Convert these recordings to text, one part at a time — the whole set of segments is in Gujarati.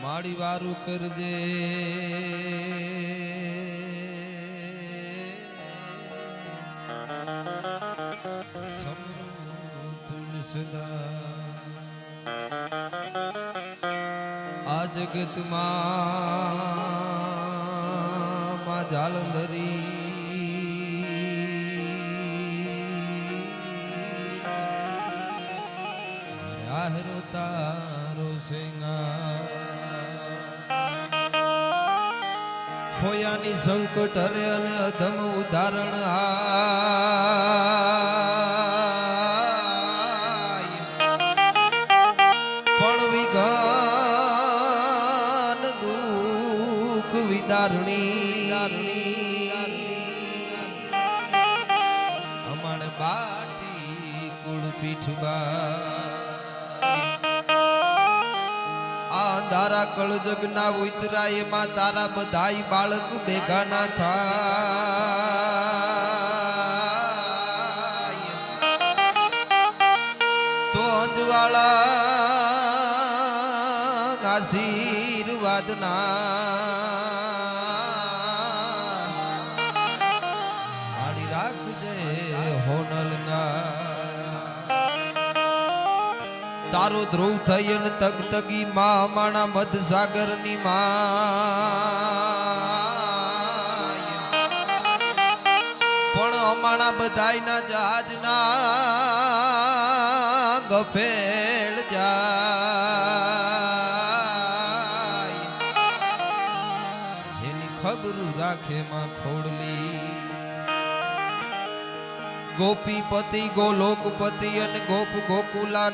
માડી વારું કરજે સમૃદ્ધ સદા આ જગતમાં જાલંધરી આહરો તારો હોયાની સંકટ હરે અને અધમ ઉદાહરણ પણ વિઘન દુઃખ વિદારણી અમાણ બાટી કુળ પીઠબા તારા કળ જગના ઉતરાય માં તારા બધાય બાળક ભેગા ના થાય તો અંજવાળા આશીર્વાદ ના માડી રાખજે હોનલ ના તારો ધ્રુવ થઈ ને તગ તગી માં માણા મધ સાગર ની પણ અમાણા બધાય ના જહાજ ના ગફેલ જાય સેની ખબરું રાખે માં ખોડલી ગોપીપતિ ગોલોકપતિ અને ગોપ ગોકુલા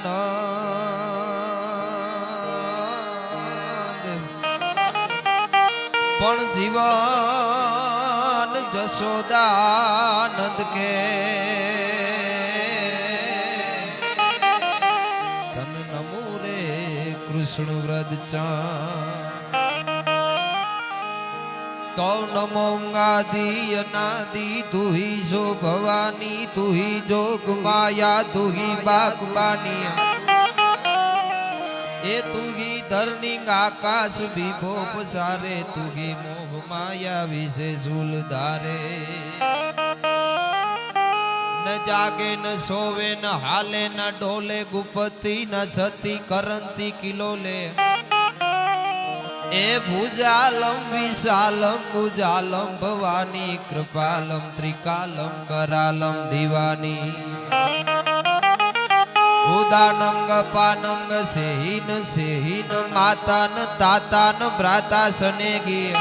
પણ જીવન જશોદાનંદ કે તન નમો રે કૃષ્ણ વ્રજ તો નમો આદિ અનાદિ તુહી જો ભવાની તુહી જોગ માયા તુહી બાગબાની એ તુહી ધરણી આકાશ વિભો પસારે તુહી મોહ માયા વિશે ઝૂલ ધારે ન જાગે ન સોવે ન હાલે ન ડોલે ગુપતિ ન છતી કરંતી કિલોલે એ ભુજાલમ વિશાલમ ભુજાલમ ભવાની કૃપાલમ ત્રિકાલમ કરાલમ દિવાની ઉદાનમ ગપાનમ સેહીન સેહીન માતાન તાતાન ભ્રાતા સનેગી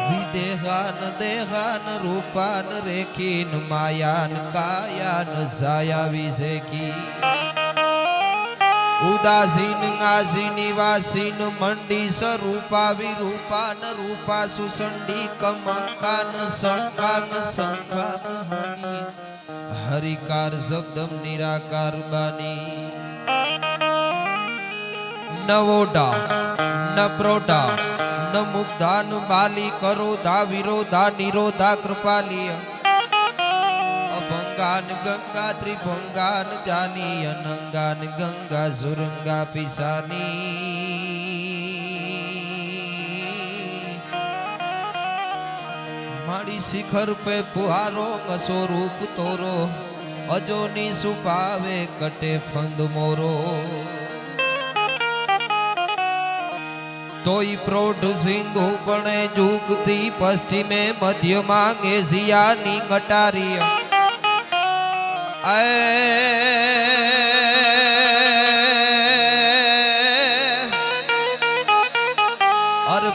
વિદેહાન દેહાન રૂપાન રેખીન માયાન કાયાન સાયા વિશેખી ઉદાસીન આસીની વાસીન મંડી સ્વરૂપા વિરૂપાન રૂપા સુસંડી કમંકાન સંકાન સંખા હરિકાર શબ્દમ નિરાકાર બાની નવોડા ન પ્રોડા ન મુગ્ધાન બાલી કરોધા વિરોધા નિરોધા કૃપાલી ભંગાન ગંગા ત્રિભંગાન જાની અનંગાન ગંગા સુરંગા પિસાની માડી શિખર પે પુહારો સ્વરૂપ તોરો અજોની સુપાવે કટે ફંદ મોરો તોય પ્રૌઢ સિંધુ પણે જુગતી પશ્ચિમે મધ્ય માંગે સિયાની ગટારી અર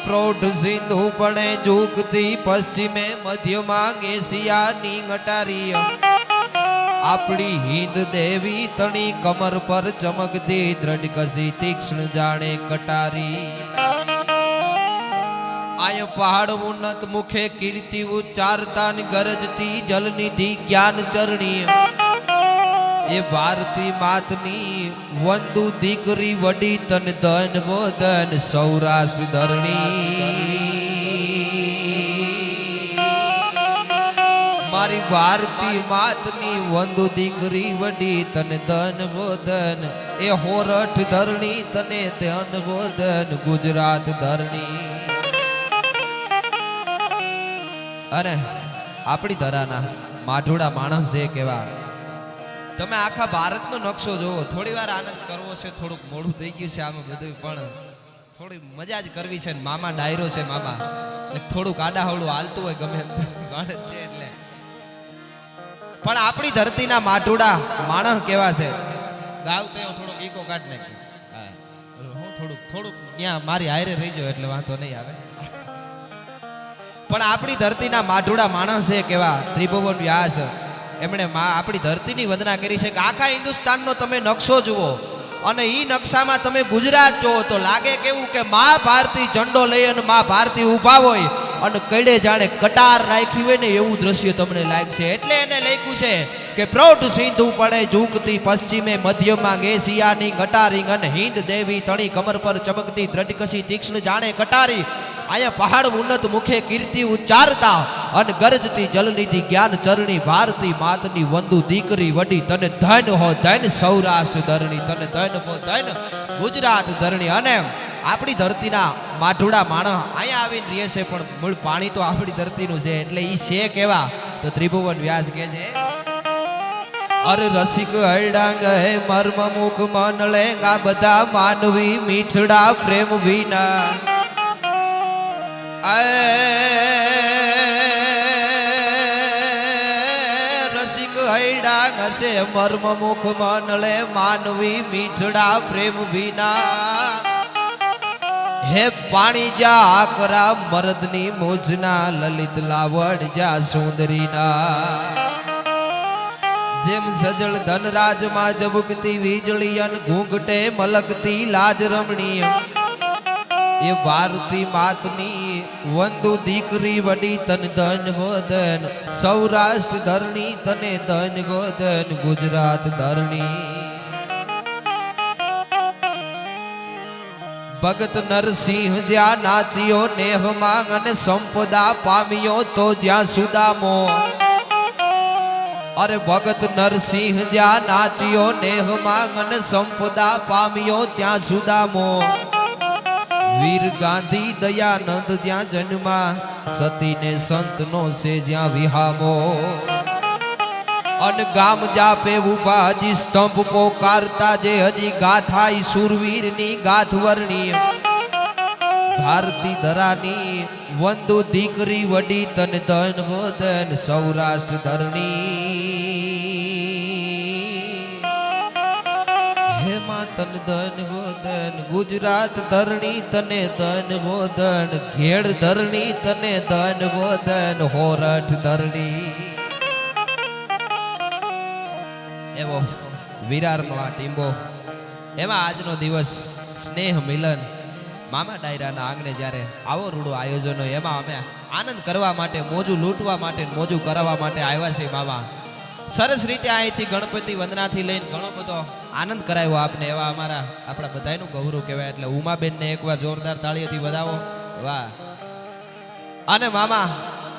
પ્રૌઢ સિંધુ પણે જુગતી પશ્ચિમે મધ્ય માંગે સિયાની ગટારી આપણી હિંદ દેવી તણી કમર પર ચમકતી દ્રઢ કસી તીક્ષ્ણ જાણે કટારી આય પહાડ ઉન્નત મુખે કીર્તિ ઉચ્ચારતા ગરજતી જલનિધિ જ્ઞાન ચરણી એ ભારતી માતની વંદુ દીકરી વડી તન ધન વદન સૌરાષ્ટ્ર ધરણી મારી ભારતી માતની વંદુ દીકરી વડી તને ધન ગોધન એ હોરઠ ધરણી તને ધન ગોધન ગુજરાત ધરણી. અરે આપણી ધરાના માઢોડા માણસ છે કેવા. તમે આખા ભારતનો નકશો જોવો. થોડી વાર આનંદ કરવો છે, થોડુંક મોડું થઈ ગયું છે આમાં બધું, પણ થોડી મજા જ કરવી છે. મામા ડાયરો છે મામા, એટલે થોડુંક આડાહવળું હાલતું હોય ગમે ગણત છે એટલે. પણ આપણી ધરતીના માઢોડા માણસ કેવા છે. ગાવ તો થોડોક ઈકો કાઢ નાખ્યું. હું થોડુંક ત્યાં મારી હારે રહી જાવ એટલે વાંધો નહીં આવે. પણ આપણી ધરતીના માઢોડા માણસ છે કેવા. ત્રિભુવન વ્યાસ એમણે આપણી ધરતીની વંદના કરી છે કે આખા હિન્દુસ્તાનનો તમે નકશો જુઓ અને ઈ નકશામાં તમે ગુજરાત જુઓ તો લાગે કેવું કે મા ભારતી ઝંડો લઈ અને મા ભારતી ઊભા હોય અને કડે જાણે કટાર રાખી હોય ને એવું દ્રશ્ય તમને લાગશે. એટલે એને લખ્યું છે કે પ્રૌઢ સિંધુ પડે ઝૂકતી પશ્ચિમે મધ્યમાં એશિયાની કટારી અને હિન્દ દેવી તણી કમર પર ચમકતી દ્રઢકશી તીક્ષ્ણ જાણે કટારી. અહીંયા પહાડ ઉન્નત મુખે કીર્તિ ઉચ્ચારતા અને ગરજતી જલનિધિ જ્ઞાન ચરણી ભારતી માતની વંદુ દીકરી વડી તને ધન હો ધન સૌરાષ્ટ્ર ધરણી તને ધન હો ધન ગુજરાત ધરણી. અને આપણી ધરતીના માઢોડા માણસ અહીંયા આવીને રહે છે પણ મૂળ પાણી તો આપણી ધરતીનું છે. એટલે ઈ છે કેવા તો ત્રિભુવન વ્યાસ કહે છે અરે રસિક હૈડાંગ હે મર્મ મુખ મનલે આ બધા માનવી મીઠડા પ્રેમ વિના. રસિક હૈડાંગ હશે મર્મ મુખ મનલે માનવી મીઠડા પ્રેમ વિના. હે પાણી જા આકરા મરદની મોજના લલિત લાવડ જા સુંદરીના. જેમ સજળ ધનરાજમાં જબકતી વીજળી અન ઘૂંઘટે મલકતી લાજ રમણીય એ ભારતી માતની વંદુ દીકરી વડી તન ધન ગોધન સૌરાષ્ટ્ર ધરણી તને ધન ગોધન ગુજરાત ધરણી. ભગત નરસિંહ જ્યાં નાચ્યો નેહ માંગ અને સંપદા પામ્યો તો જ્યાં સુદામો. અરે ભગત નરસિંહ જ્યાં નાચ્યો નેહ માંગ અને સંપદા પામ્યો ત્યાં સુદામો. વીર ગાંધી દયાનંદ જ્યાં જન્મા સતીને સંતનો છે જ્યાં વિહામો. અને ગામ જાપે ઉભા હજી સ્તંભ પોકારતા જે હજી ગાથાઈ સુરવીરની ગાથ વર્ણી. ભારતી ધરાની વંદુ દીકરી વડી તન ધન ગોધન સૌરાષ્ટ્ર ધરણી. હે માં તન ધન ગોધન ગુજરાત ધરણી તને ધન ગોધન ઘેડ ધરણી તને ધન ગોધન હોરઠ ધરણી. એવો વિરારનો આ ટીંબો એમાં આજનો દિવસ સ્નેહ મિલન મામા ડાયરાના આંગણે જ્યારે આવો રૂડો આયોજન હોય એમાં અમે આનંદ કરવા માટે મોજું લૂંટવા માટે મોજું કરાવવા માટે આવ્યા છે. મામા સરસ રીતે અહીંથી ગણપતિ વંદનાથી લઈને ઘણો બધો આનંદ કરાવ્યો આપને. એવા આપણા બધાનું ગૌરવ કહેવાય. એટલે ઉમાબેનને એકવાર જોરદાર તાળીઓથી વધાવો. વાહ. અને મામા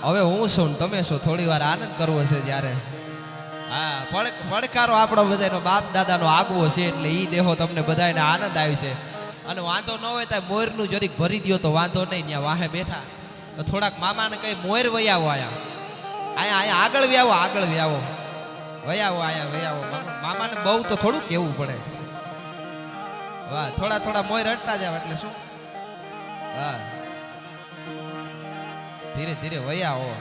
હવે હું છું તમે છો થોડી વાર આનંદ કરવો છે જ્યારે. હા પડકારો આપણો બધાનો બાપ દાદાનો આગવો છે એટલે ઈ દેહો તમને બધાને આનંદ આવી છે. અને વાંધો ન હોય તો મોરનું જરીક ભરી દો તો વાંધો નહીં. ત્યાં વાહે બેઠા તો થોડાક મામાને કઈ મોર વયાવો અહીંયા આગળ વ્યાવો વયાવો વયાવો. મામાને બહુ તો થોડું કેવું પડે. વાહ થોડા મોર હટતા જાવ એટલે શું. હા ધીરે ધીરે વયાવો.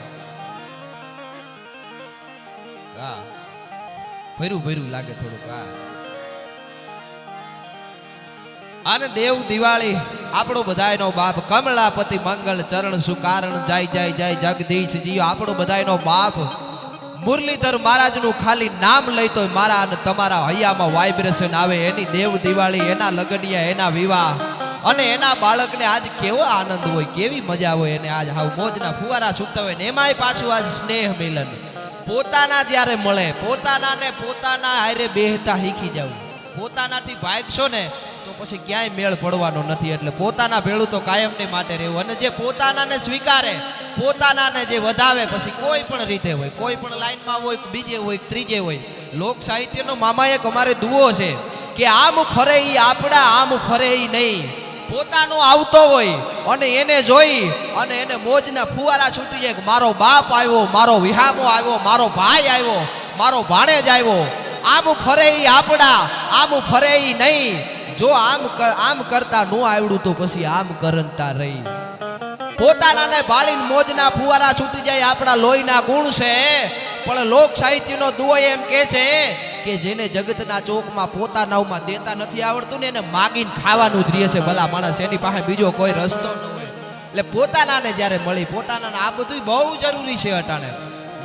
હા ભર્યું લાગે થોડુંક. હા અને દેવ દિવાળી આપણો બધાયનો બાપ કમલાપતિ મંગળ ચરણ સુકારણ જય જગદીશ જી આપણો બધાયનો બાપ મુરલીધર મહારાજનું ખાલી નામ લઈ તો મારા અને તમારા હૈયામાં વાઇબ્રેશન આવે. એની દેવ દિવાળી એના લગનિયા એના વિવાહ અને એના બાળકને આજ કેવો આનંદ હોય કેવી મજા હોય. એને આજ હાવ મોજના ફુવારા છૂટતા હોય ને એમાંય પાછું આજ સ્નેહ મિલન. પોતાના જ્યારે મળે પોતાના હારે બેહતા શીખી જવું. પોતાનાથી ભાગશો ને તો પછી ક્યાંય મેળ પડવાનો નથી. એટલે પોતાના ભેળું તો કાયમને માટે રહેવું, અને જે પોતાનાને સ્વીકારે, પોતાનાને જે વધાવે, પછી કોઈ પણ રીતે હોય, કોઈ પણ લાઈનમાં હોય, બીજે હોય, ત્રીજે હોય. લોક સાહિત્યનો મામા એક અમારે દુઓ છે કે આમ ફરે ઈ આપડા, આમ ફરે ઈ નહીં. પોતાનો આવતો હોય અને એને જોઈ અને એને મોજના ફુવારા છૂટી જાય કે મારો બાપ આવ્યો, મારો વિહામો આવ્યો, મારો ભાઈ આવ્યો, મારો ભાણેજ આવ્યો. આમ ફરે ઈ આપડા, આમ ફરે ઈ નહીં. જો આમ કરતા નો આવડું તો પછી આમ કરતા રહી. પોતાનાને ભાળીને મોજના ફુવારા છૂટી જાય આપણા લોહીના ગુણ છે. પણ લોક સાહિત્યનો દુઓ એમ કહે છે કે જેને જગતના ચોકમાં પોતાનામાં દેતા નથી આવડતું ને એને માગીને ખાવાનું જ રહે છે ભલા માણસ, એની પાસે બીજો કોઈ રસ્તો ન હોય. એટલે પોતાનાને જ્યારે મળી, પોતાનાને આ બધું બહુ જરૂરી છે. અટાણે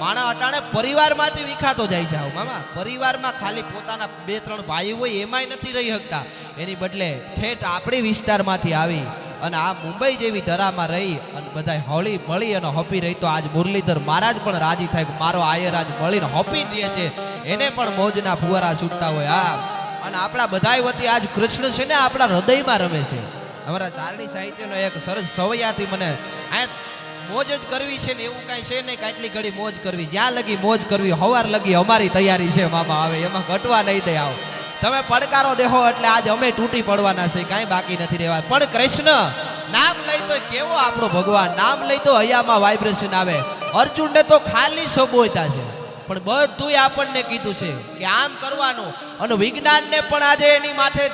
માણા અટાણે પરિવારમાંથી વિખાતો જાય છે. આવું મામા પરિવારમાં ખાલી પોતાના 2-3 ભાઈ હોય એમાંય નથી રહી શકતા. એની બદલે ઠેઠ આપણી વિસ્તારમાંથી આવી અને આ મુંબઈ જેવી ધરામાં રહી અને બધાય હળી મળી અને હપી રહી. તો આજ મુરલીધર મહારાજ પણ રાજી થાય કે મારો આયર આજ મળીને હપી રહે છે, એને પણ મોજના ફુવારા છૂટતા હોય. હા, અને આપણા બધાય વતી આજ કૃષ્ણ છે ને આપણા હૃદયમાં રમે છે. અમારા ચારણી સાહિત્યનો એક સરસ સવૈયાથી મને આ મોજ જ કરવી છે ને એવું કાંઈ છે નહીં, કાટલી ઘડી મોજ કરવી, જ્યાં લગી મોજ કરવી, હવાર લગી અમારી તૈયારી છે મામા. આવે એમાં ઘટવા નહીં દે. આવો તમે પડકારો દેહો એટલે આજ અમે તૂટી પડવાના છે, કાંઈ બાકી નથી રહેવા. પણ કૃષ્ણ નામ લઈ તો કેવો આપણો ભગવાન, નામ લઈ તો હૈયામાં વાઇબ્રેશન આવે. અર્જુનને તો ખાલી સંબોધતા છે, પણ બધુંય આપણને કીધું છે કે આમ કરવાનું. અને વિજ્ઞાનને પણ આજે એની માથે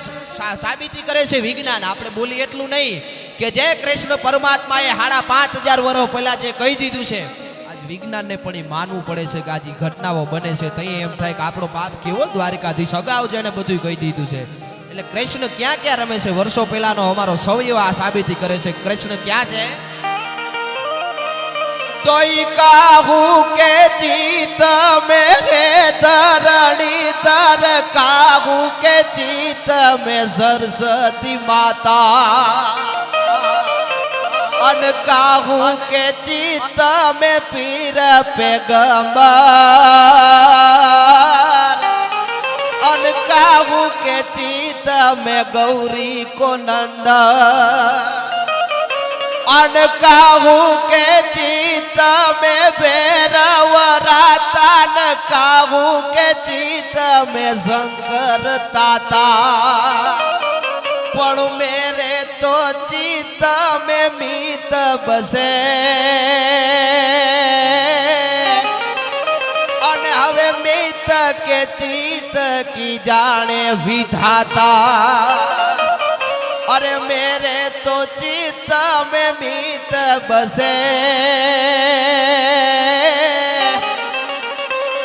સાબિતી કરે છે વિજ્ઞાન. આપણે બોલી એટલું નહીં કે જે કૃષ્ણ પરમાત્માએ 5,500 વર્ષ પહેલા જે કહી દીધું છે, આજ વિજ્ઞાનને પણ એ માનવું પડે છે કે આજે ઘટનાઓ બને છે. તઈ એમ થાય કે આપણો બાપ કેવો દ્વારિકાધીશ અગાઉ જેને બધું કહી દીધું છે. એટલે કૃષ્ણ ક્યાં ક્યાં રમે છે, વર્ષો પહેલાનો અમારો સવૈયો આ સાબિતી કરે છે. કૃષ્ણ ક્યાં છે? તોય કાહુ કે ચિત મે હે ધરણી ધર, કાહુ કે ચિત મે સરસ્વતી માતા, અન કાહુ કે ચિત મે પીર પેગંબર, અન કાહુ કે ચિત મે ગૌરી કો નંદ, અન કાહુ કે ચિત મે ભૈરવ રાતા, ન કાહુ કે ચિત મે શંકર તાતા. પણ મેરે તો ચિત મે મીત બસે, અને હવે મીત કે ચિત કી જાણે વિધાતા. अरे मेरे तो चित्त में मीत बसे,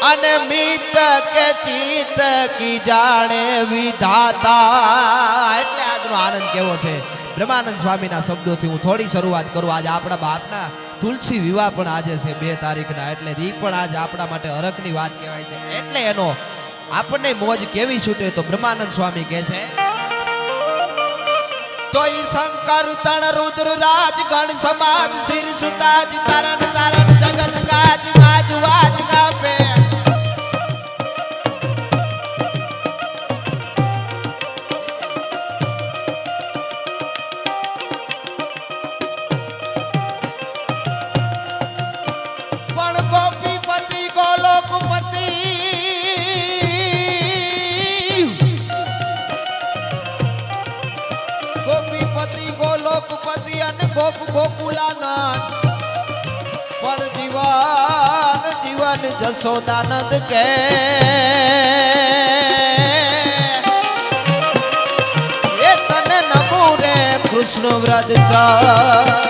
अने मीत के चित्त की जाने विधाता. એટલે આજનો આનંદ કેવો છે. બ્રહ્માનંદ સ્વામીના શબ્દોથી હું થોડી શરૂઆત કરું. આજે આપણા બાપના તુલસી વિવાહ પણ આજે છે 2 તારીખના, એટલે ઈ પણ આજ આપણા માટે હરખની વાત કહેવાય છે. એટલે એનો આપણને મોજ કેવી છૂટે તો બ્રહ્માનંદ સ્વામી કહે છે, तो शंकर तण रुद्र राज गण समाज सिर सुताज तरन तरन जगत काज गाज वाज गावे. पण गोपीपति गोलोकपति, गोपीपति गोलोकपति અને ગોપ ગોકુલાનંદ, પણ જીવન જીવન જશોદાનંદ કે એ તને નમો રે કૃષ્ણ વ્રજ ચા.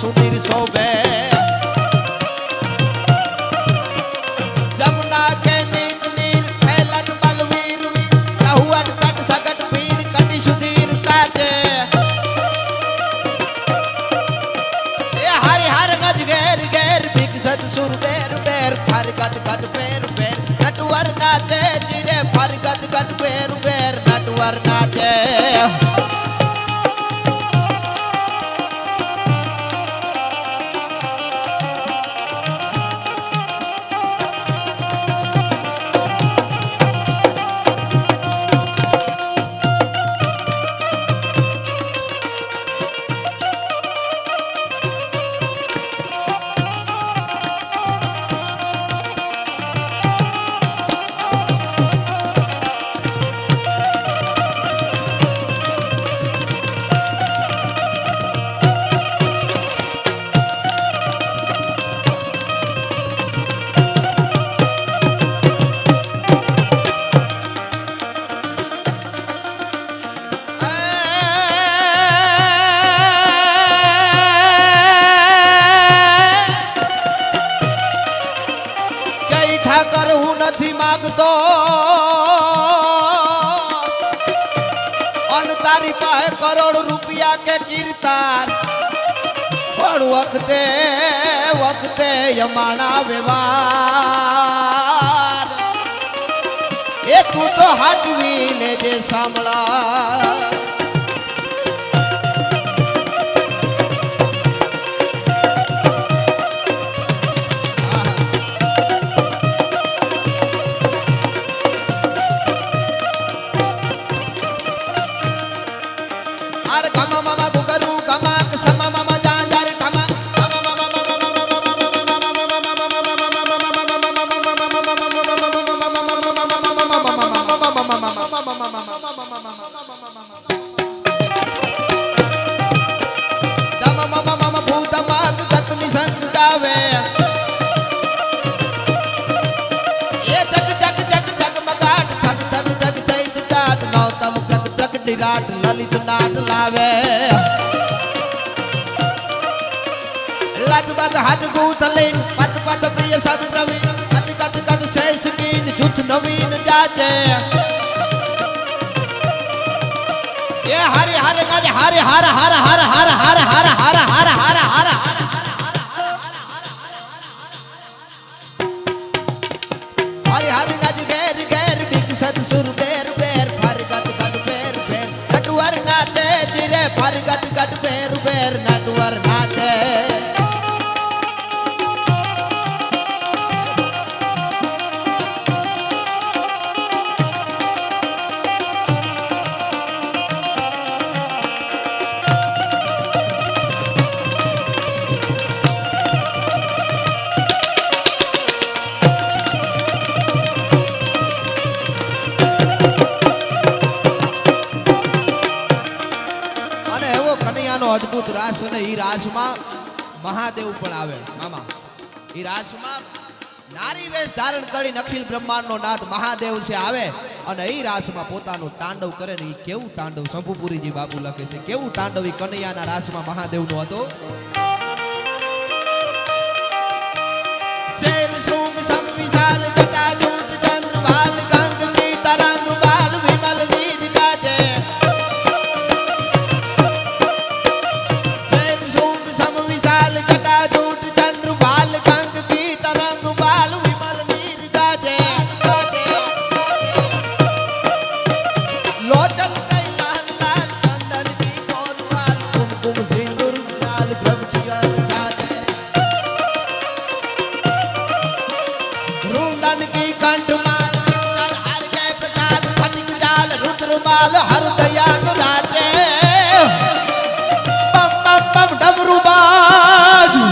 सुधीर शोभे जमुना के नीत नीर फैलत बलवीर वीर कहुअट कट सगट पीर कटी सुधीर काजे ए हरि हर गज घेर घेर विकसत सुर बेर बेर फर गट गट बेर बेर नटवर नाचे जिरे फर गट गट बेर बेर नटवर नाचे ઠાકર હું નથી માંગતો અન તારી પાસે કરોડ રૂપિયા કે કીર્તાન પણ વખતે વખતે યમાણા વ્યવહાર એ તું તો હાચવી લેજે સાંભળા विराट ललित नाट लावे लत बत हाथ गूथ लेन पत पत प्रिय सब प्रवीण कत कत कत शेष कीन जुथ नवीन जाचे ये हरि हर गज हरि हर हर हर हर हर हर हर हर हर हर हरि हर गज घेर घेर विकसत सुर बेर बेर फर गत गट बेर बेर नटवर नाचे जिरे फर गत गट बेर बेर नटवर नाचे अद्भुत रास ने ई रास में महादेव पण आवे मामा ई रास में नारी वेश धारण करी अखिल ब्रह्मांड नो नाथ महादेव से आवे अने ई रास में पोतानो तांडव करे ने ई केवुं तांडव शंभुपुरी जी बाबू लखे छे केवुं तांडव ई कन्हैयाना रास में महादेव नो हतो सेल श्रुम सम विशाल जटा जूट चंद्र भाल गंग की तरंग बाल विमल नीर गाजे हर दयाग राजे बम बम बम डमरू बाजू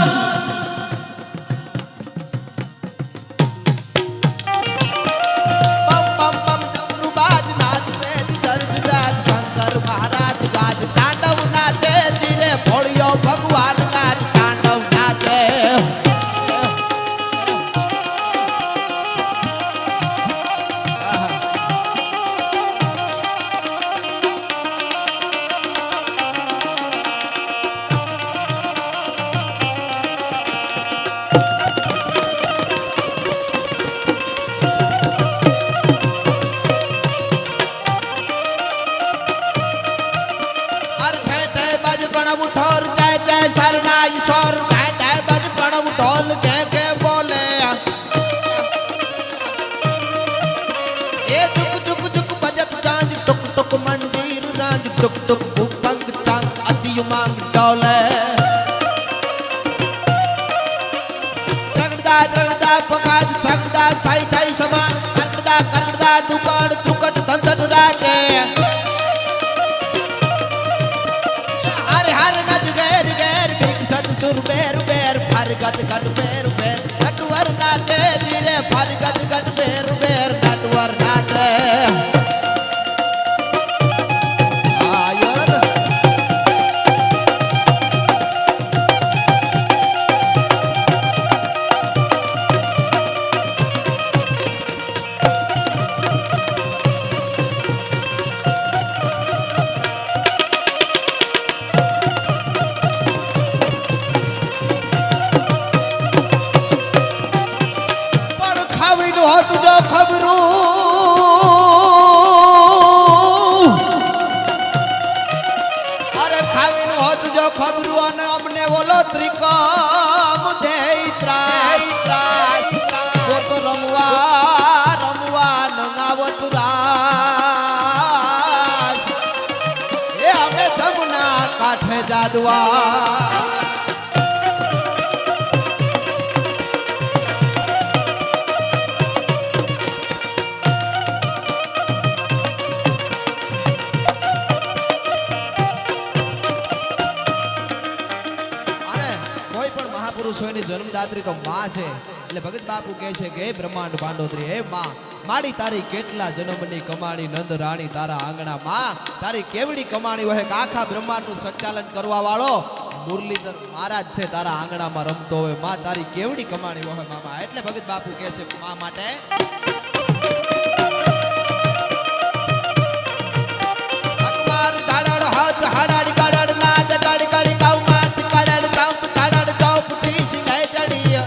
बम बम बम डमरू बाज नाच वेद सर्ज राज शंकर महाराज गाज तांडव नाचे जिरे भोलियो भगवान गाज तांडव नाचे ટુક ટુક ઉપંગ ચાંગ અતિ ઉમાંગ ડોલે ત્રગડા ત્રગડા પખાજ ત્રગડા થાય થાય સમા કટડા કટડા દુકડ ત્રુકટ ધંધટ રાતે હર હર નજ ગેર ગેર ભીખ સદ સુર બેર બેર ફરગત ગટ બેર બેર નટવર નાચે ધીરે ફરગત ગટ બેર બેર નટવર નાચે જાદવા પુરુષોની જન્મદાત્રી તો માં છે એટલે ભગત બાપુ કહે છે કે હે બ્રહ્માંડ ભાંડોદરી હે માં માડી તારી કેટલા જન્મની કમાણી નંદ રાણી તારા આંગણા માં તારી કેવડી કમાણી હોય કે આખા બ્રહ્માંડનું સંચાલન કરવા વાળો મુરલીધર મહારાજ છે તારા આંગણામાં રમતો હોય માં તારી કેવડી કમાણી હોય મામા એટલે ભગત બાપુ કહે છે માં માટે અકબર દાડડ હાથ હાડાડી કાડડ નાદ ગાડી ગાડી કાઉ માટ કાડડ તાપ તાડડ તાપ ટી સિંગાય ચડી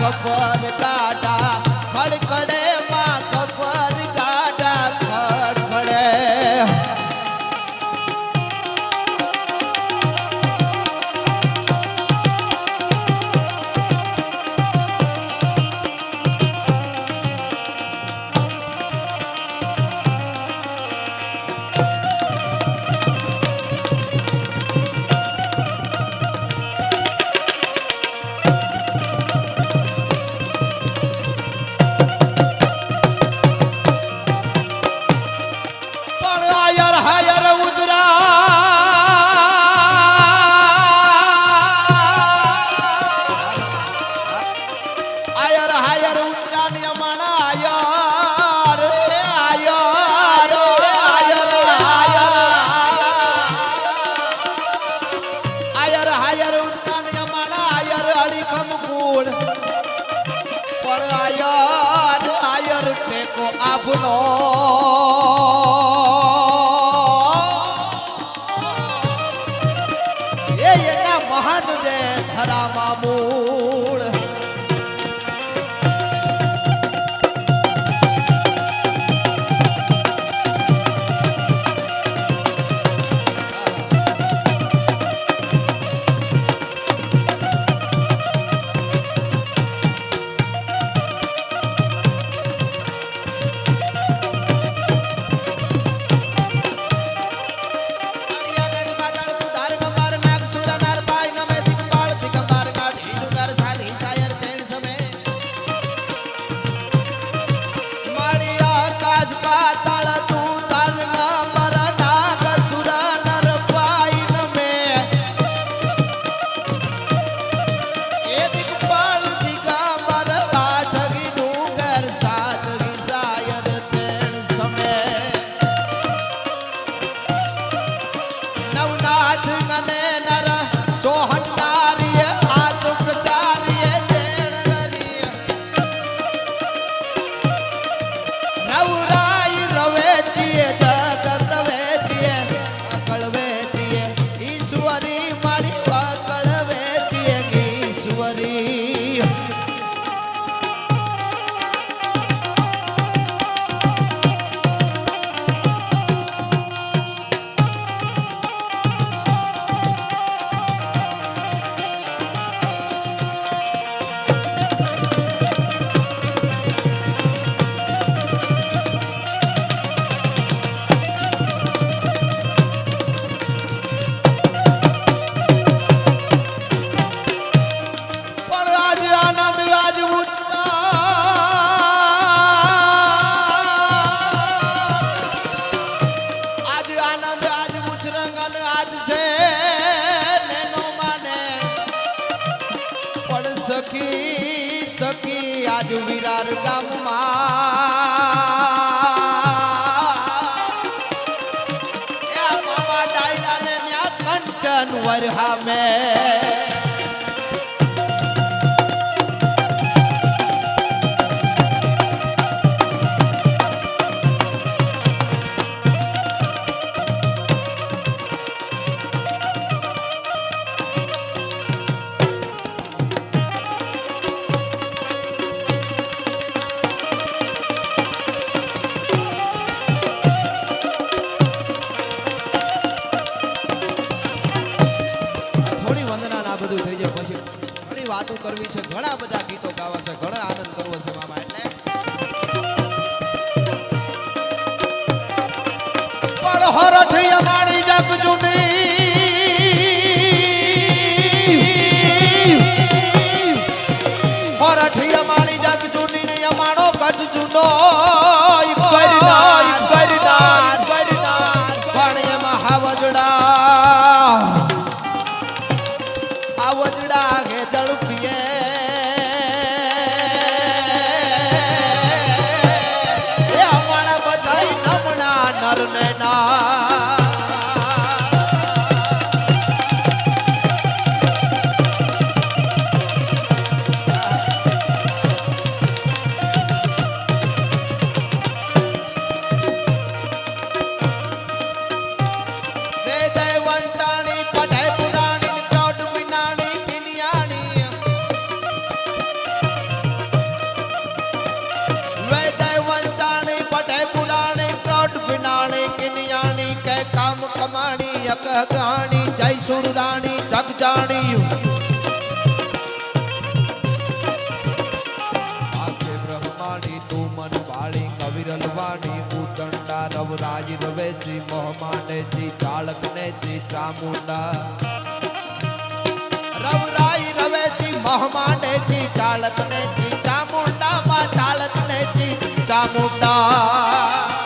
ખબર ગાડા ખડખડે માં ખબર ગાડા ખડખડે આપનો એના મહાન જે ધરામાં મૂળ સાધી મારી વાકળ વેચી ઈશ્વરી સખી સખી આજ વિરાર ગામમાં એ મામા ડાયરા ને ન્યા કંચન વરહા મે વાતો કરવી છે ઘણા બધા ગીતો ગાવા છે ઘણા આનંદ કરવો છે મામા એટલે પણ હરઠ અમારી જગ જુની હરઠ અમારી જગ જુની ને અમારો ગઢ જુનો પણ એમાં હાવજડા ઘે ઝડપીએ એ અમારા બધાય નમણા નર ને ગાણી જય સુરરાણી જગ જાણી આખે બ્રહ્માણી તું મન વાળી કવિરલ વાણી ઉદંડા રવરાજ રવેચી મોહમાને જી ચાળક ને જી ચામુંડા રવરાઈ રવેચી મોહમાને જી ચાળક ને જી ચામુંડા માં ચાળક ને જી ચામુંડા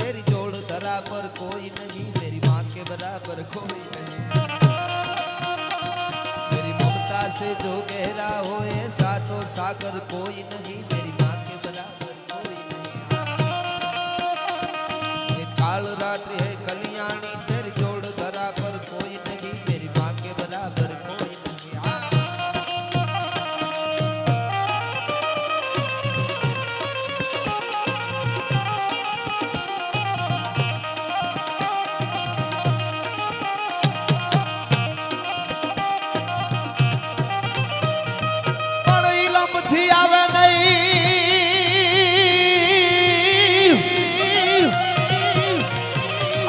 तेरी जोड़ धरा पर कोई नहीं मेरी माँ के बराबर कोई नहीं मेरी ममता से जो गहरा हो ऐसा तो सागर कोई नहीं मेरी माँ के बराबर कोई नहीं ये काल रात्रि है कल्याणी तेरी जोड़ धरा पर कोई नहीं मेरी माँ के बराबर कोई नहीं આવે નહીં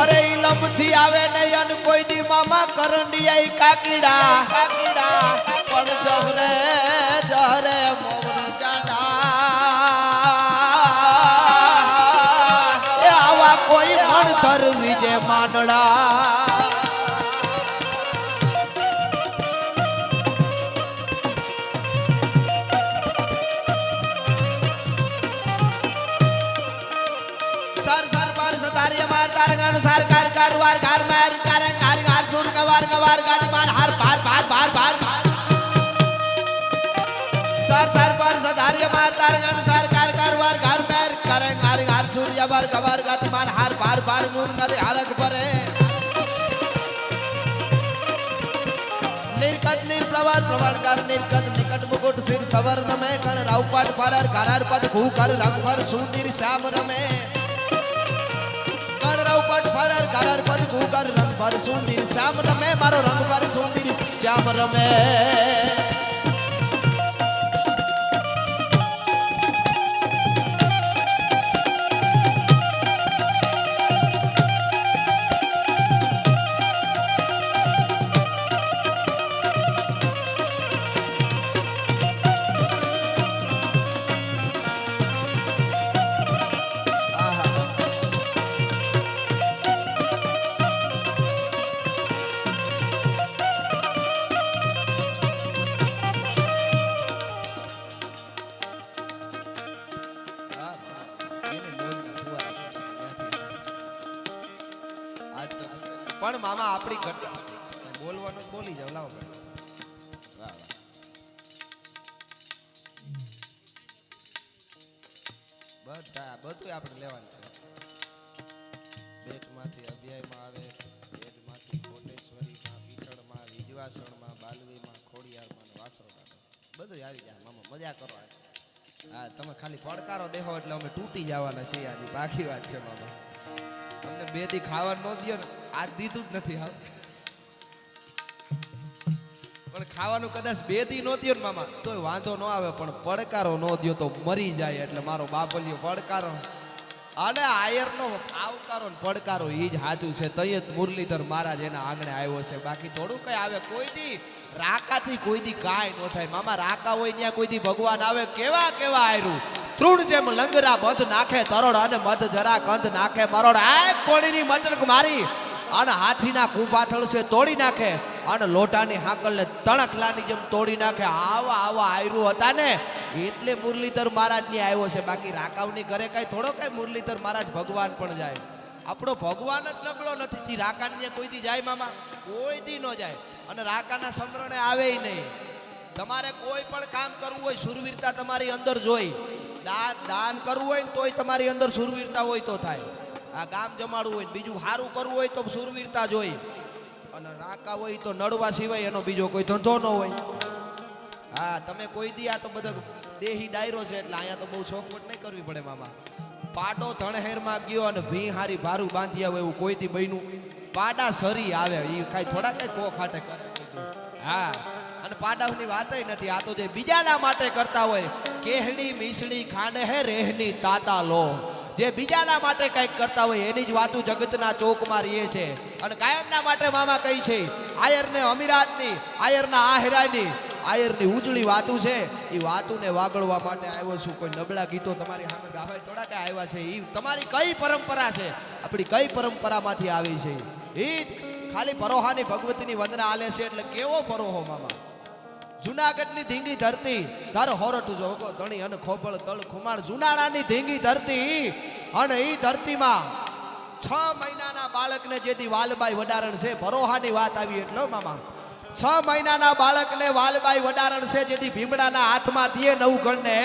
અરે લંબ થી આવે નહીં અને કોઈ દી મામા કરંડિયા કાકીડા પણ જહરે જહરે મોર જાડા એ આવા કોઈ મણ ધરવી જે માંડડા अनुसार कार कारवार कार मार कार कार कार सुन कवार कवार गाड़ी मार हर पार पार पार पार पार सार सार पर सधार्य मार तार अनुसार कार कार वार घर पैर करे मार घर सूर्य वर कवर गत मान हार पार पार नून नदे हरक परे निर्कत निर्प्रवर प्रवण कर निर्कत निकट मुकुट सिर सवर्ण में कण राउपाट फरर करार पद खू कर रंग भर सुंदर श्याम रमे कण राउपाट फरर करार पद खू कर रंग भर सुंदर श्याम रमे मारो रंग भर सुंदर श्याम रमे પણ મામા આપણી ઘટના બોલવાનું બોલી જાવ લાવો વાહ વાહ બધું આપણે લેવાનું છે બેટમાંથી અભ્યાયમાં આવે બેટમાંથી કોટેશ્વરીમાં પીઠળમાં વિજવાસણમાં બાલવીમાં ખોડિયારમાં વાસણમાં બધું આવી જાય મામા મજા કરો હા તમે ખાલી પડકારો દેખો એટલે અમે તૂટી જવાના છીએ આજે બાકી વાત છે મામા અમને બે દી ખાવાનું ન દો ને આજ દીધું જ નથી હા પણ ખાવાનું કદાચ બે દી ન દો ને મામા તોય વાંધો ન આવે પણ પડકારો ન દો તો મરી જાય એટલે મારો બાપલિયો પડકારો અને આયરનો આવકારો ને પડકારો એ જ સાચું છે તય જ મુરલીધર મહારાજ એના આંગણે આવ્યો છે બાકી થોડું કઈ આવે કોઈ દી રાકાથી કોઈ દી કાંઈ ન થાય મામા રાકા હોય ત્યાં કોઈ દી ભગવાન આવે કેવા કેવા આયરું તૃણ જેમ લંગરા બંધ નાખે તરોડ અને મધ જરા કંધ નાખે મરોડ આ કોણીની મચરક મારી અને હાથીના કુંભાથળ છે તોડી નાખે અને લોટાની હાકલને તણખલાની જેમ તોડી નાખે આવા આવા આયરું હતા ને એટલે મુરલીધર મહારાજ ની આવ્યો છે બાકી રાકાવની ઘરે કઈ થોડો કઈ મુરલીધર મહારાજ ભગવાન પણ જાય આપણો ભગવાન જ નબળો નથી રાકાને કોઈ દી જાય મામા કોઈ દી ન જાય અને રાકાના સમરણે આવે નહીં તમારે કોઈ પણ કામ કરવું હોય સુરવીરતા તમારી અંદર જોઈ દાન કરવું હોય તોય તમારી અંદર સુરવીરતા હોય તો થાય આ ગામ જમાડવું હોય બીજું સારું કરવું હોય તો સુરવીરતા જોઈ અને રાકા હોય તો નડવા સિવાય એનો બીજો કોઈ ધંધો ન હોય હા તમે કોઈ દી આ તો બધો દેહી ડાયરો છે એટલે અહીંયા તો બહુ શોખવટ નહીં કરવી પડે મામા પાડો ધણહેરમાં ગયો અને ભી હારી ભારું બાંધી આવે એવું કોઈ દી બન્યું પાડા સરી આવે એ કાંઈ થોડા કઈ કો ખાટે કરે હા અને પાડાની વાત નથી આ તો જે બીજાના માટે કરતા હોય કેહની મીસળી ખાંડ હે રેહની તાતા લો જે બીજાના માટે કંઈક કરતા હોય એની જ વાતું જગતના ચોકમાં રહીએ છે અને કાયમના માટે મામા કઈ છે આયરને અમીરાતની આયરના આહેરાની આયરની ઉજળી વાતું છે એ વાતુને વાગળવા માટે આવ્યો છું કોઈ નબળા ગીતો તમારી સામે ગાવાય થોડા કઈ આવ્યા છે એ તમારી કઈ પરંપરા છે આપણી કઈ પરંપરામાંથી આવી છે એ ખાલી પરોહાની ભગવતીની વંદના આલે છે એટલે કેવો પરોહો મામા જુનાગઢની ધીંગી ધરતી ધર હોરઠ જોગો ધણી અને ખોપળ તળ ખુમાણ જુનાળાની ધીંગી ધરતી અને એ ધરતીમાં 6 મહિનાના બાળકને જેથી વાલબાઈ વડારણ છે ભરોહાની વાત આવી એટલો મામા 6 મહિનાના બાળકને વાલબાઈ વડારણ છે જેથી ભીમડાના હાથમાં દીએ નવગણને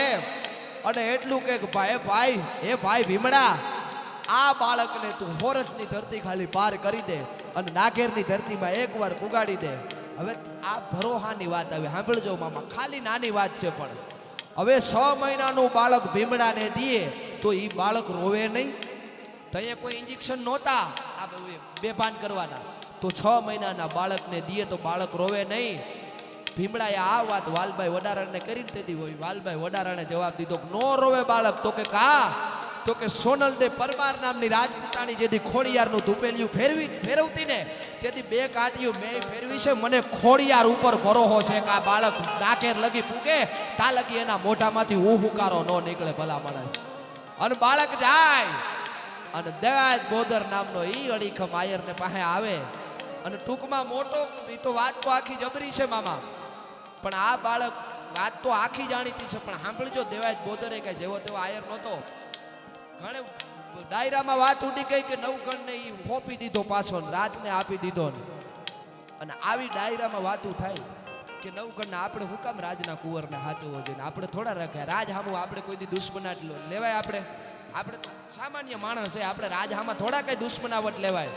અને એટલું કે ભાઈ ભીમડા આ બાળકને તું હોરઠની ધરતી ખાલી પાર કરી દે અને નાગેરની ધરતીમાં એકવાર પુગાડી દે હવે આ ભરોહાની વાત આવી સાંભળજો મામા ખાલી નાની વાત છે પણ હવે 6 મહિનાનું બાળક ભીમડાને દીએ તો એ બાળક રોવે નહીં ત્યાં કોઈ ઇન્જેક્શન નહોતા આ બેભાન કરવાના તો 6 મહિનાના બાળકને દીએ તો બાળક રોવે નહીં ભીમડાએ આ વાત વાલભાઈ વડારાને કરીને તેથી હોય વાલભાઈ વડારાને જવાબ દીધો નો રોવે બાળક તો કે કા તો કે સોનલદેવ પરમાર નામની રાજપૂતાણી જેથી ખોડિયારનું ધૂપેલિયું ફેરવતી ને તેથી 2 કાંટીઓ મેં ફેરવી છે મને ખોડિયાર ઉપર ભરોહો છે કે આ બાળક નાકેર લગી પૂગે તા લગી એના મોઢામાંથી હુકારો ન નીકળે ભલા માણસ અને બાળક જાય અને દેવાજ બોદર નામનો ઈ અડીખમ આયરને પાસે આવે અને ટૂંકમાં મોટો ઈ તો વાત તો આખી જબરી છે મામા પણ આ બાળક વાત તો આખી જાણીતી છે પણ સાંભળજો દેવાજ બોદરે કઈ જેવો તેવો આયર નહોતો ઘણે ડાયરામાં વાત ઉડી ગઈ કે નવગણને ઈ હોપી દીધો પાછો રાજને આપી દીધો અને આવી ડાયરામાં વાતું થાય કે નવગણના આપણે હું કામ રાજના કુંવરને હાચવવો જોઈએ? આપણે થોડા રાખ્યા રાજ હામું આપણે કોઈ દી દુશ્મનાટ લેવાય? આપણે તો સામાન્ય માણસ છે, આપણે રાજ હામાં થોડા કઈ દુશ્મનાવટ લેવાય?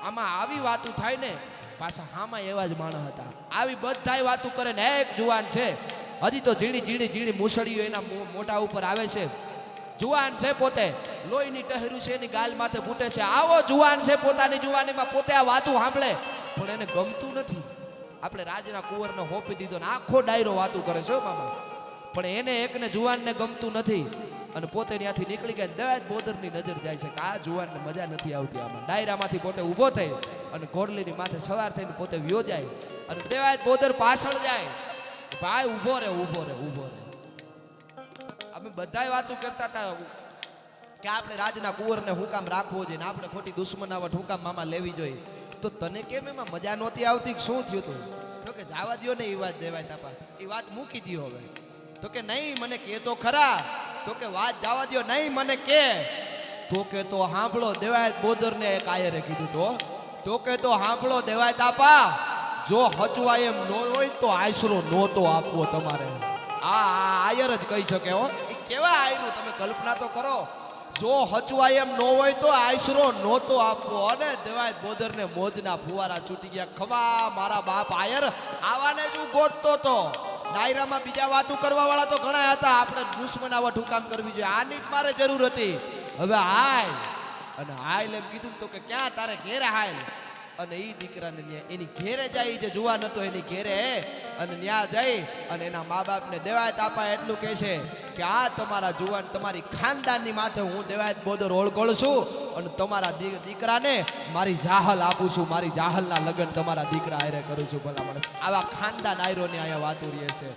આમાં આવી વાતું થાય ને, પાછા હામાં એવા જ માણસ હતા. આવી બધાય વાતું કરે ને એક જુવાન છે, હજી તો ઝીણી મૂછડીઓ એના મોઢા ઉપર આવે છે. જુવાન છે, પોતે લોહીની ટહેરું છે, એની ગાલ માથે ફૂટે છે. આવો જુવાન છે, પોતાની જુવાનીમાં પોતે આ વાતું સાંભળે પણ એને ગમતું નથી. આપણે રાજના કુંવરને હોપી દીધો ને આખો ડાયરો વાતું કરે છે મામા, પણ એને એકને જુવાનને ગમતું નથી અને પોતે ત્યાંથી નીકળી ગયા. દયાત બોદરની નજર જાય છે કે આ જુવાનને મજા નથી આવતી. આમાં ડાયરામાંથી પોતે ઊભો થઈ અને ઘોડલીની માથે સવાર થઈને પોતે વ્યો જાય અને દેવાયત બોદર પાછળ જાય. ભાઈ ઊભો રે. અમે બધાય વાતો કરતા હતા કે આપણે રાજના કુંવરને હું કામ રાખવો જોઈએ ને આપણે ખોટી દુશ્મનાવટ હું કામ મામા લેવી જોઈએ? તો તને કેમ એમાં મજા નહોતી આવતી? શું થયું તું? તો કે જવા દ્યો ને એ વાત દેવાય તાપા, એ વાત મૂકી દ્યો હવે. તો કે નહીં મને કે તો ખરા. તો કે વાત જવા દ્યો, નહીં મને કે. તો કે તો સાંભળો, દેવાય બોદરને એક આયરે કીધું. તો કે તો સાંભળો દેવાય તાપા, જો હચવાય એમ ન હોય તો આશરો નહોતો આપવો તમારે. આ આયર જ કહી શકે હો. એ કેવા આયરું તમે કલ્પના તો કરો. જો હચવાય એમ ન હોય તો આશરો નહોતો આપવો. અને દેવાયત બોદરને મોજના ફુવારા છૂટી ગયા. ખવા મારા બાપ આયર, આવાને જ હું ગોતતો તો. ડાયરામાં બીજા વાતું કરવા વાળા તો ઘણા હતા, આપણે દુશ્મનાવટ હુકામ કરવી જોઈએ આની જ મારે જરૂર હતી. હવે હાલ અને હાલ એમ કીધું તો કે ક્યાં તારે ઘેરે હાલ. અને એ દીકરાને એની ઘેરે જાય, જે જુવાન હતો એની ઘેરે અને ન્યા જઈ અને એના મા બાપને દેવાયત આપા એટલું કહે છે કે આ તમારા જુવાન તમારી ખાનદાનની માથે હું દેવાયત બોદર ઓળખોળ છું અને તમારા દીકરાને મારી જાહલ આપું છું. મારી જાહલના લગ્ન તમારા દીકરા આયરે કરું છું. ભલા માણસ આવા ખાનદાન આયરોની અહીંયા વાતો રહે છે.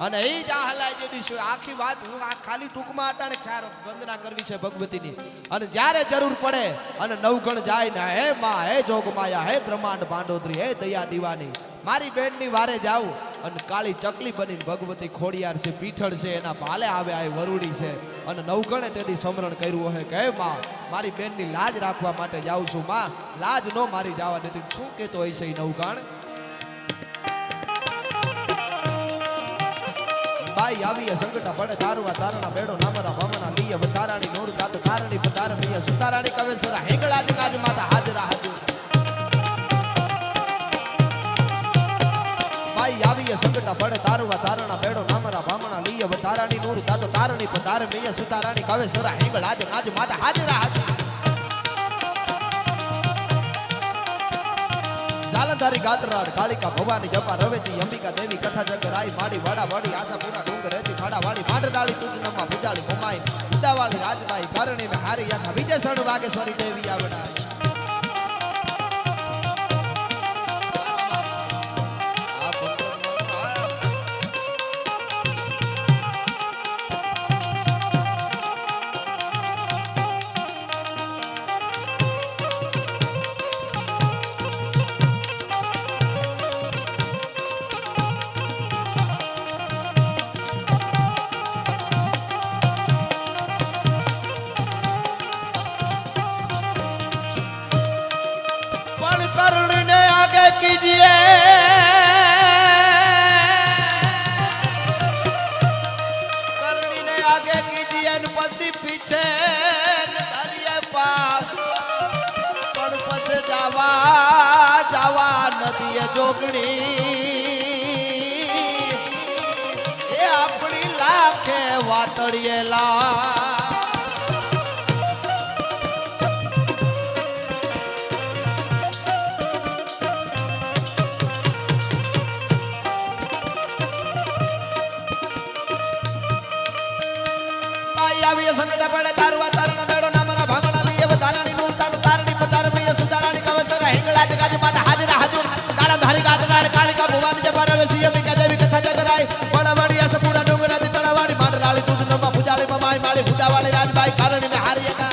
અને એ જાહલાય જે દિવસે આખી વાત હું આ ખાલી ટૂંકમાં અટાણે ચાર વંદના કરવી છે ભગવતીની. અને જ્યારે જરૂર પડે અને નવગણ જાય ને, હે માં, હે જોગમાયા, હે બ્રહ્માંડ ભાંડોદરી, હે દયા દીવાની, મારી બેનની વારે જાઉં અને કાળી ચકલી બનીને ભગવતી ખોડિયાર છે, પીઠળ છે, એના ભાલે આવે આ વરુડી છે. અને નવગણે તેથી સમરણ કર્યું હે કે હે માં, મારી બેનની લાજ રાખવા માટે જાઉં છું. માં લાજ નો મારી જવા દેતી. શું કહેતો હોય છે નવગણ? બાઈ આવી સંકટા પડે તારવા તારના બેડો નામરા ભમના લીય વધારાણી નોર કાત તારણી પધાર મિયા સુતારાણી કવે સરા હેંગળા જ કાજ માતા હાજરા હાજર. બાઈ આવી સંકટા પડે તારવા તારના બેડો નામરા ભમના લીય વધારાણી નોર કાત તારણી પધાર મિયા સુતારાણી કવે સરા હેંગળા જ કાજ માતા હાજરા હાજર. જાલંધારી ગાતરાડ કાલિકા ભવાની જપા રવેજી અંબિકા દેવી કથા જગરાઈ માડી વાડા વાડી આશાપુરા ડુંગર રેતી ખાડા વાડી માંડ ડાળી તુજનમા ભુજાળી મોમાઈ ઉદાવાળી રાજબાઈ કરણી મે હારી યાઠા વિજય સણ વાગેશ્વરી દેવી આવડા. જોગણી એ આપણી લાખે વાતળિયેલા આવી સંકટા પડે તારવા તારના બેડો નામરા ભામણા લીએ વધારાણી નું તારણી પધાર મિયા સુધારાણી કવે સરા હિંગળા જગાજ માતા હાજરા હાજર. જાલંધારી ગાતરાડ કાલિકા ભવાની જપા રવેસી અંબિકા દેવી કથા જગરાઈ બળવાડી આશાપુરા ડુંગરાથી તળાવાડી માંડ ડાળી તુજનમા ભુજાળી મમાઈ માળી ભુદાવાળી રાજબાઈ કરણી મે હારી યાઠા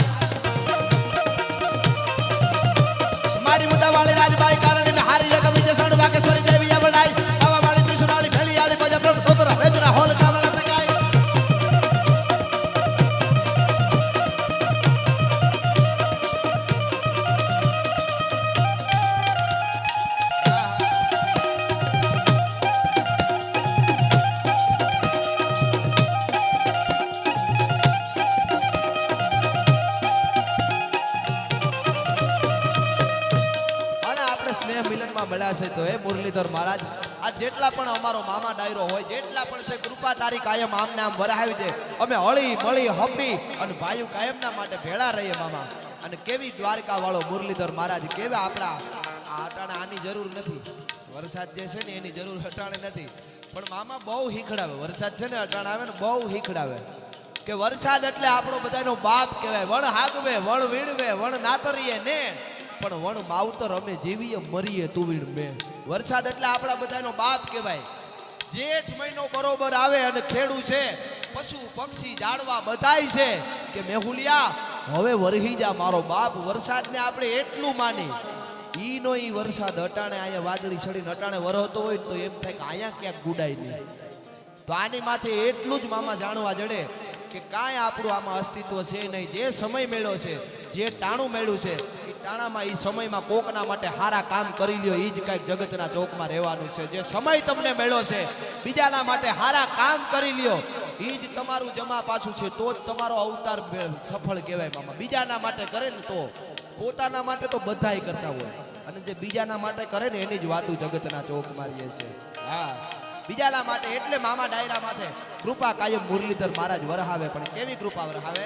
માડી ભુદાવાળી રાજબાઈ કરણી મે હારી યાઠા વિજય સણ વાગેશ્વરી દેવી આવડાઈ આવાવાળી ત્રિશુરાળી ભેલિયાળી ભજ પ્રભુ તોતરા વેજરા હોલ કામળા તકાઈ. મળ્યા છે તો હે મુરલીધર મહારાજ આ જેટલા પણ અમારો મામા ડાયરો હોય જેટલા પણ છે કૃપા તારી કાયમ આમને આમ વરાવી દે અમે હળી મળી હપી અને ભાઈઓ કાયમના માટે ભેળા રહીએ મામા અને કેવી દ્વારકા વાળો મુરલીધર મહારાજ કેવા આપણા આ અટાણે આની જરૂર નથી વરસાદ જે છે ને એની જરૂર અટાણે નથી પણ મામા બહુ હીખડાવે વરસાદ છે ને અટાણે આવે ને બહુ હીખડાવે કે વરસાદ એટલે આપણો બધાનો બાપ કહેવાય વણ હાગવે વણ વીણવે વણ નાતરીએ ને પણ વણ માવતર અમે જીવીએ મરીએ તુવીણ મે વરસાદ એટલે આપણા બધાનો બાપ કહેવાય જેઠ મહિનો બરોબર આવે અને ખેડૂ છે પશુ પક્ષી ઝાડવા બધાય છે કે મેહુલિયા હવે વરહી જા મારો બાપ વરસાદને આપણે એટલું માની ઈ નો ઈ વરસાદ અટાણે અહીંયા વાદળી છડીને અટાણે વરહતો હોય તો એમ થાય કે અહીંયા ક્યાંક ગુડાય નહીં તો આની માથે એટલું જ મામા જાણવા જડે કે કાંઈ આપણું આમાં અસ્તિત્વ છે નહીં જે સમય મેળ્યો છે જે ટાણું મેળ્યું છે એ ટાણામાં એ સમયમાં કોકના માટે સારા કામ કરી લ્યો એ જ કાંઈક જગતના ચોકમાં રહેવાનું છે જે સમય તમને મેળ્યો છે બીજાના માટે સારા કામ કરી લ્યો એ જ તમારું જમા પાછું છે તો જ તમારો અવતાર સફળ કહેવાય મામા બીજાના માટે કરે ને તો પોતાના માટે તો બધાય કરતા હોય અને જે બીજાના માટે કરે ને એની જ વાતું જગતના ચોક મારીએ છે હા બીજાના માટે એટલે મામા ડાયરા માટે કૃપા કાયમ મુરલીધર મહારાજ વરહાવે પણ કેવી કૃપા વરહાવે